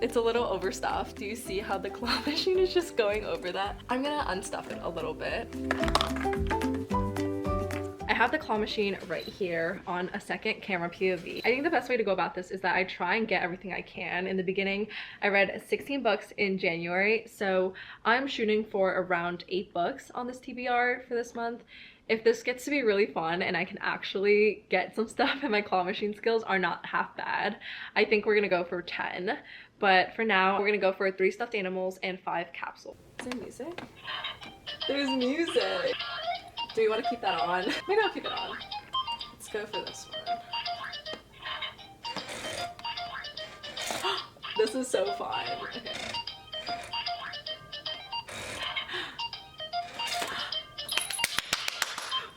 It's a little overstuffed. Do you see how the claw machine is just going over that? I'm gonna unstuff it a little bit. I have the claw machine right here on a second camera POV. I think the best way to go about this is that I try and get everything I can. In the beginning, I read 16 books in January, so I'm shooting for around 8 books on this TBR for this month. If this gets to be really fun and I can actually get some stuff and my claw machine skills are not half bad, I think we're gonna go for 10. But for now, we're gonna go for 3 stuffed animals and 5 capsules. Is there music? There's music! Do we want to keep that on? Maybe I'll keep it on. Let's go for this one. This is so fun. Okay.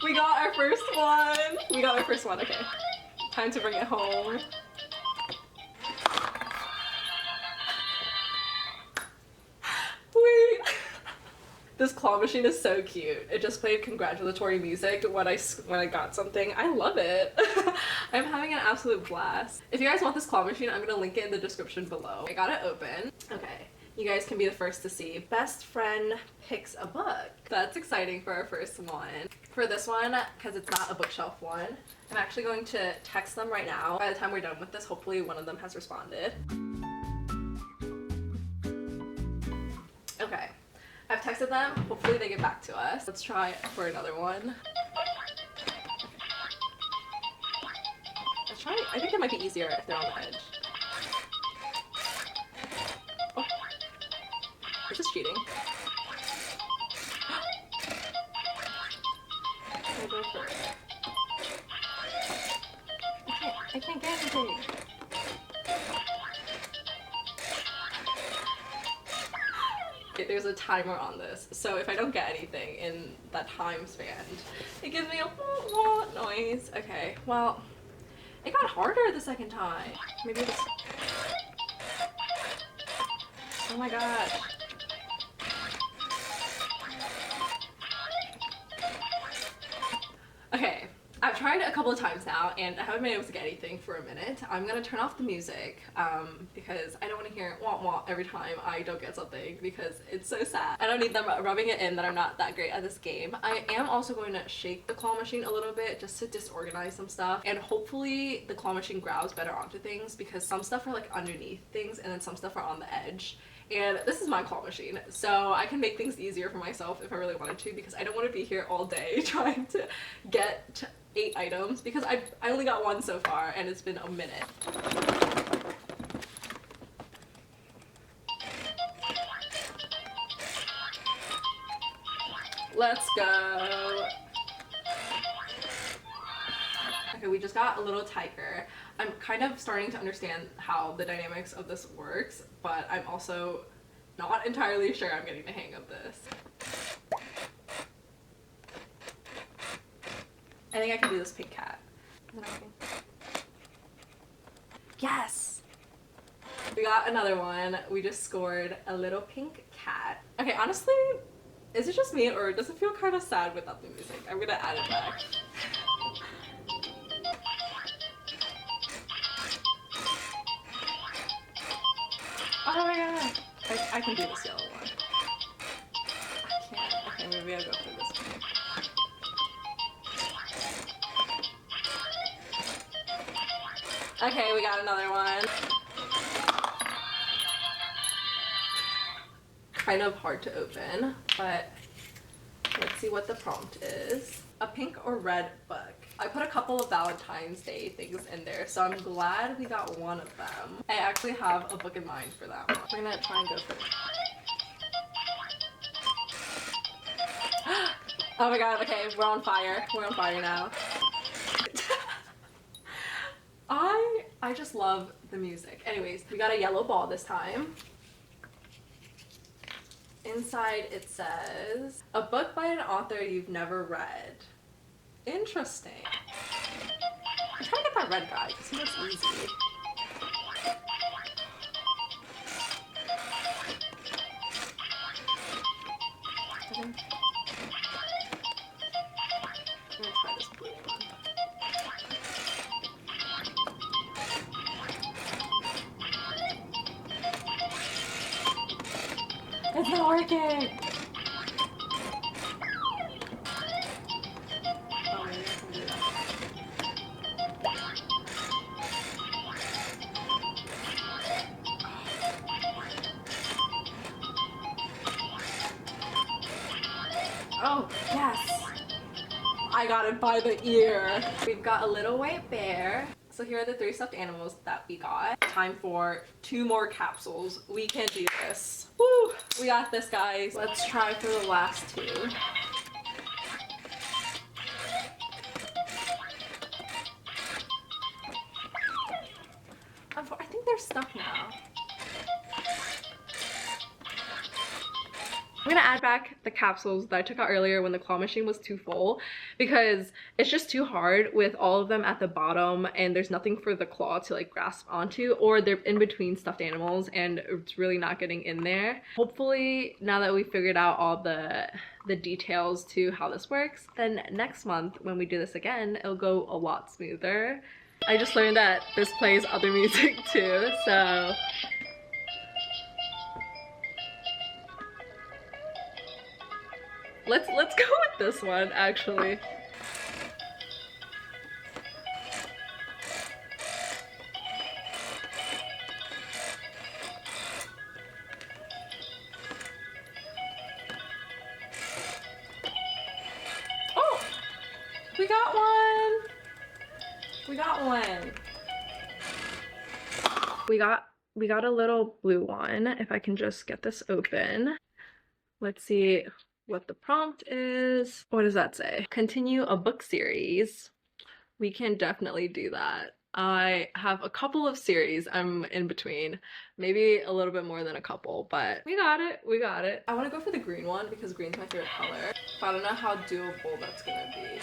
We got our first one! We got our first one, okay. Time to bring it home. Wait! This claw machine is so cute. It just played congratulatory music when I got something. I love it. I'm having an absolute blast. If you guys want this claw machine, I'm gonna link it in the description below. I got it open. Okay, you guys can be the first to see. Best friend picks a book. That's exciting for our first one. For this one, because it's not a bookshelf one, I'm actually going to text them right now. By the time we're done with this, hopefully one of them has responded. Okay. I've texted them. Hopefully they get back to us. Let's try it for another one. Let's try. I think it might be easier if they're on the edge. Oh. This is cheating. I'll go for it. I can't get anything. There's a timer on this, so if I don't get anything in that time span, it gives me a noise. Okay, well, it got harder the second time. Maybe it's... Oh my gosh. Okay, I've tried a couple of times now and I haven't been able to get anything for a minute. I'm gonna turn off the music because I don't want to hear wah wah every time I don't get something because it's so sad. I don't need them rubbing it in that I'm not that great at this game. I am also going to shake the claw machine a little bit just to disorganize some stuff, and hopefully the claw machine grabs better onto things because some stuff are like underneath things and then some stuff are on the edge. And this is my claw machine, so I can make things easier for myself if I really wanted to, because I don't want to be here all day trying to get 8 items because I only got 1 so far and it's been a minute. Let's go. Okay, we just got a little tiger. I'm kind of starting to understand how the dynamics of this works, but I'm also not entirely sure I'm getting the hang of this. I think I can do this pink cat. Yes! We got another one. We just scored a little pink cat. Okay, honestly, is it just me or does it feel kind of sad without the music? I'm gonna add it back. Oh my god! I can do this yellow one. I can't. Okay, maybe I'll go for this one. Okay, we got another one. Kind of hard to open, but let's see what the prompt is. A pink or red book. I put a couple of Valentine's Day things in there, so I'm glad we got one of them. I actually have a book in mind for that one. We're gonna try and go for it. Oh my god, okay, we're on fire. We're on fire now. I just love the music. Anyways, we got a yellow ball this time. Inside it says, a book by an author you've never read. Interesting. I'm trying to get that red guy because he looks easy. I'm gonna try this blue one. it's not working. Oh, yes. I got it by the ear. We've got a little white bear. So here are the 3 stuffed animals that we got. Time for 2 more capsules. We can do this. Woo! We got this, guys. Let's try for the last 2. I think they're stuck now. I'm gonna add back the capsules that I took out earlier when the claw machine was too full, because it's just too hard with all of them at the bottom and there's nothing for the claw to like grasp onto, or they're in between stuffed animals and it's really not getting in there. Hopefully now that we figured out all the details to how this works, then next month when we do this again, it'll go a lot smoother. I just learned that this plays other music too, so let's go with this one actually. Oh, we got one. We got one. We got a little blue one. If I can just get this open. Let's see what the prompt is. What does that say? Continue a book series. We can definitely do that. I have a couple of series I'm in between, maybe a little bit more than a couple, but we got it, we got it. I want to go for the green one because green's my favorite color. But I don't know how doable that's gonna be.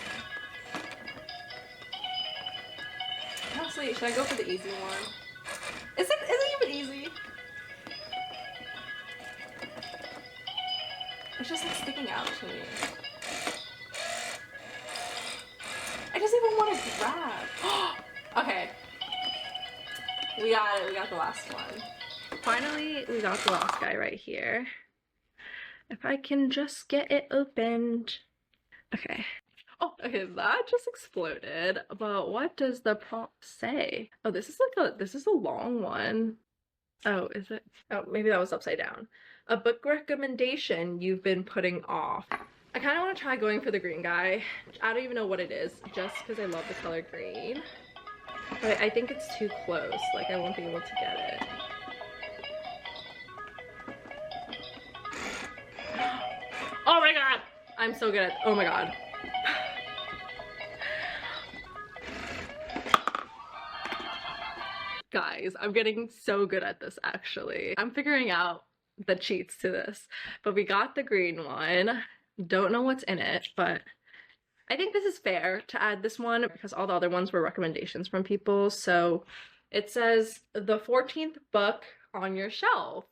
Honestly, should I go for the easy one? Is it even easy? It's just like sticking out to me. I just even want to grab. Okay. We got it. We got the last one. Finally, we got the last guy right here. If I can just get it opened. Okay. Oh, okay, that just exploded. But what does the prompt say? Oh, this is a long one. Oh, is it? Oh, maybe that was upside down. A book recommendation you've been putting off. I kind of want to try going for the green guy. I don't even know what it is, just because I love the color green. But I think it's too close. Like, I won't be able to get it. Oh my god! I'm so good at, oh my god. Guys, I'm getting so good at this actually. I'm figuring out the cheats to this, but we got the green one. Don't know what's in it, but I think this is fair to add this one because all the other ones were recommendations from people. So it says the 14th book on your shelf.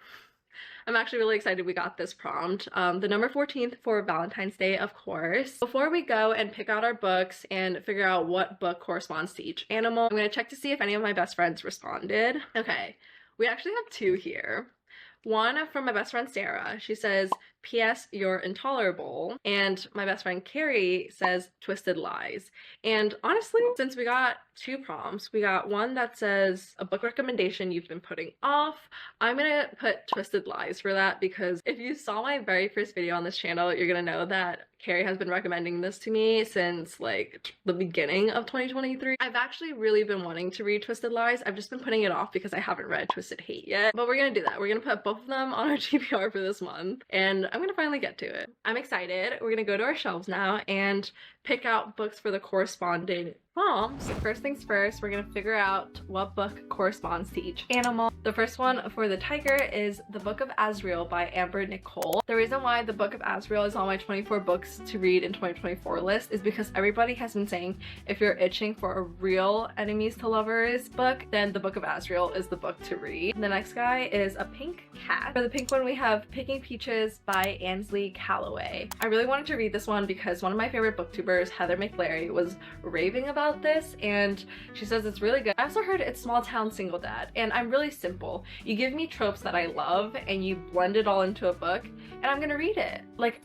I'm actually really excited we got this prompt. The number 14th for Valentine's Day, of course. Before we go and pick out our books and figure out what book corresponds to each animal, I'm going to check to see if any of my best friends responded. Okay, we actually have 2 here. One from my best friend Sarah. She says, P.S. You're intolerable. And my best friend Carrie says, Twisted Lies. And honestly, since we got 2 prompts, we got one that says a book recommendation you've been putting off. I'm gonna put Twisted Lies for that because if you saw my very first video on this channel, you're gonna know that Carrie has been recommending this to me since like the beginning of 2023. I've actually really been wanting to read Twisted Lies. I've just been putting it off because I haven't read Twisted Hate yet. But we're gonna do that. We're gonna put both of them on our TBR for this month and I'm gonna finally get to it. I'm excited. We're gonna go to our shelves now and pick out books for the corresponding prompts. So first things first, we're gonna figure out what book corresponds to each animal. The first one for the tiger is The Book of Azrael by Amber Nicole. The reason why The Book of Azrael is on my 24 books to read in 2024 list is because everybody has been saying if you're itching for a real enemies to lovers book, then The Book of Azrael is the book to read. The next guy is A Pink Cat. For the pink one, we have Picking Peaches by Ansley Calloway. I really wanted to read this one because one of my favorite booktubers Embers, Heather McLary, was raving about this, and she says it's really good. I also heard it's small town single dad, and I'm really simple. You give me tropes that I love and you blend it all into a book, and I'm gonna read it. Like,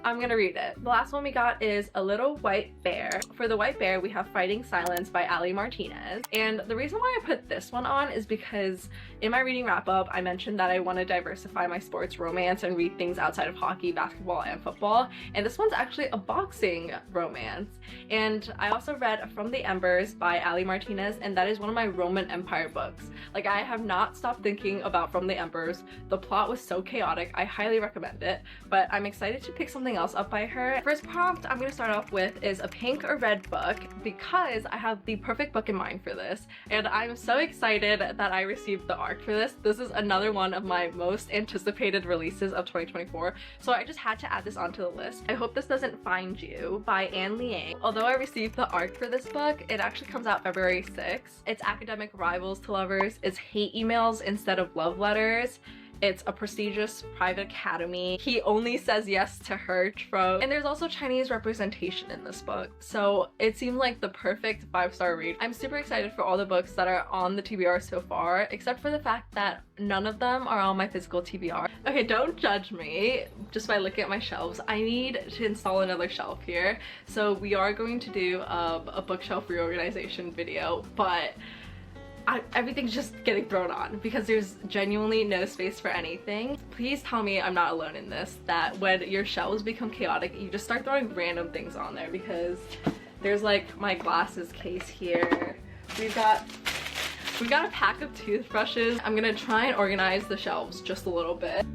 I'm gonna read it. The last one we got is A Little White Bear. For the white bear, we have Fighting Silence by Ali Martinez. And the reason why I put this one on is because in my reading wrap up, I mentioned that I want to diversify my sports romance and read things outside of hockey, basketball, and football. And this one's actually a boxing romance. And I also read From the Embers by Ali Martinez, and that is one of my Roman Empire books. Like, I have not stopped thinking about From the Embers. The plot was so chaotic. I highly recommend it, but I'm excited to pick something else up by her. First prompt I'm going to start off with is a pink or red book, because I have the perfect book in mind for this, and I'm so excited that I received the art for this. This is another one of my most anticipated releases of 2024, so I just had to add this onto the list. I Hope This Doesn't Find You by Anne Liang. Although I received the art for this book, it actually comes out February 6th. It's academic rivals to lovers, it's hate emails instead of love letters. It's a prestigious private academy. He only says yes to her trope. And there's also Chinese representation in this book. So it seemed like the perfect 5-star read. I'm super excited for all the books that are on the TBR so far, except for the fact that none of them are on my physical TBR. Okay, don't judge me just by looking at my shelves. I need to install another shelf here. So we are going to do a bookshelf reorganization video, but everything's just getting thrown on because there's genuinely no space for anything. Please tell me I'm not alone in this, that when your shelves become chaotic, you just start throwing random things on there, because there's like my glasses case here. We got a pack of toothbrushes. I'm gonna try and organize the shelves just a little bit.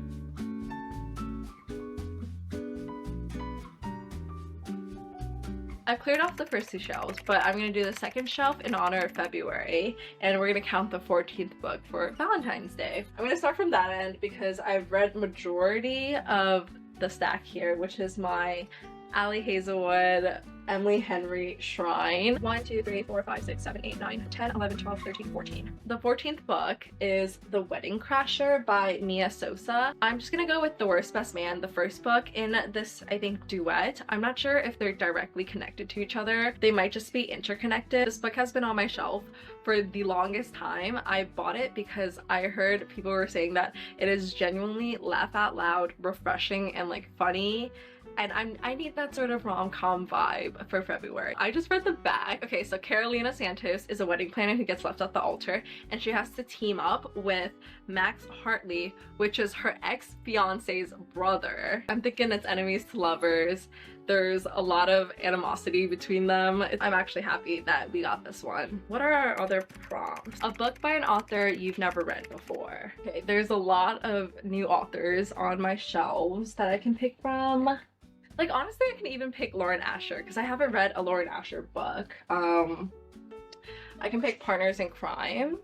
I've cleared off the first 2 shelves, but I'm gonna do the second shelf in honor of February, and we're gonna count the 14th book for Valentine's Day. I'm gonna start from that end because I've read majority of the stack here, which is my Ali Hazelwood, Emily Henry Shrine. 1, 2, 3, 4, 5, 6, 7, 8, 9, 10, 11, 12, 13, 14. The 14th book is The Wedding Crasher by Mia Sosa. I'm just gonna go with The Worst Best Man, the first book in this, I think, duet. I'm not sure if they're directly connected to each other. They might just be interconnected. This book has been on my shelf for the longest time. I bought it because I heard people were saying that it is genuinely laugh out loud, refreshing, and like funny. And I need that sort of rom-com vibe for February. I just read the back. Okay, so Carolina Santos is a wedding planner who gets left at the altar, and she has to team up with Max Hartley, which is her ex-fiance's brother. I'm thinking it's enemies to lovers. There's a lot of animosity between them. I'm actually happy that we got this one. What are our other prompts? A book by an author you've never read before. Okay, there's a lot of new authors on my shelves that I can pick from. Like, honestly, I can even pick Lauren Asher because I haven't read a Lauren Asher book. I can pick Partners in Crime.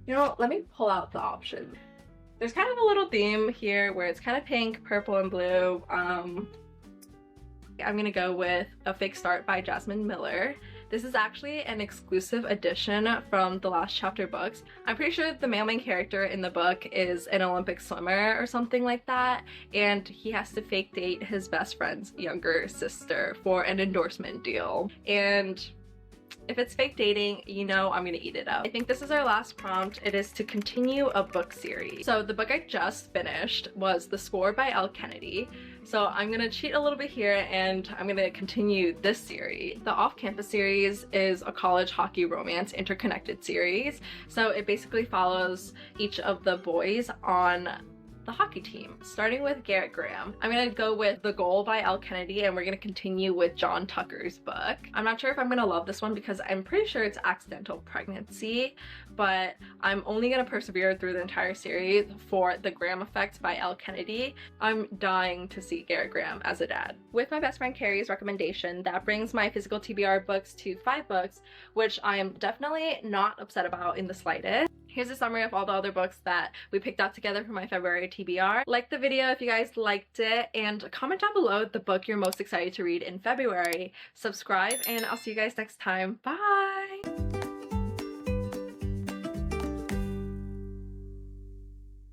You know, let me pull out the options. There's kind of a little theme here where it's kind of pink, purple, and blue. I'm gonna go with A Fake Start by Jasmine Miller. This is actually an exclusive edition from the last chapter books. I'm pretty sure the male main character in the book is an Olympic swimmer or something like that, and he has to fake date his best friend's younger sister for an endorsement deal. And if it's fake dating, you know I'm gonna eat it up. I think this is our last prompt. It is to continue a book series. So the book I just finished was The Score by Elle Kennedy. So I'm gonna cheat a little bit here and I'm gonna continue this series. The Off-Campus series is a college hockey romance interconnected series. So it basically follows each of the boys on the hockey team, starting with Garrett Graham. I'm gonna go with The Goal by Elle Kennedy, and we're gonna continue with John Tucker's book. I'm not sure if I'm gonna love this one because I'm pretty sure it's accidental pregnancy, but I'm only gonna persevere through the entire series for The Graham Effect by Elle Kennedy. I'm dying to see Garrett Graham as a dad. With my best friend Carrie's recommendation, that brings my physical TBR books to 5 books, which I am definitely not upset about in the slightest. Here's a summary of all the other books that we picked out together for my February TBR. Like the video if you guys liked it, and comment down below the book you're most excited to read in February. Subscribe, and I'll see you guys next time. Bye!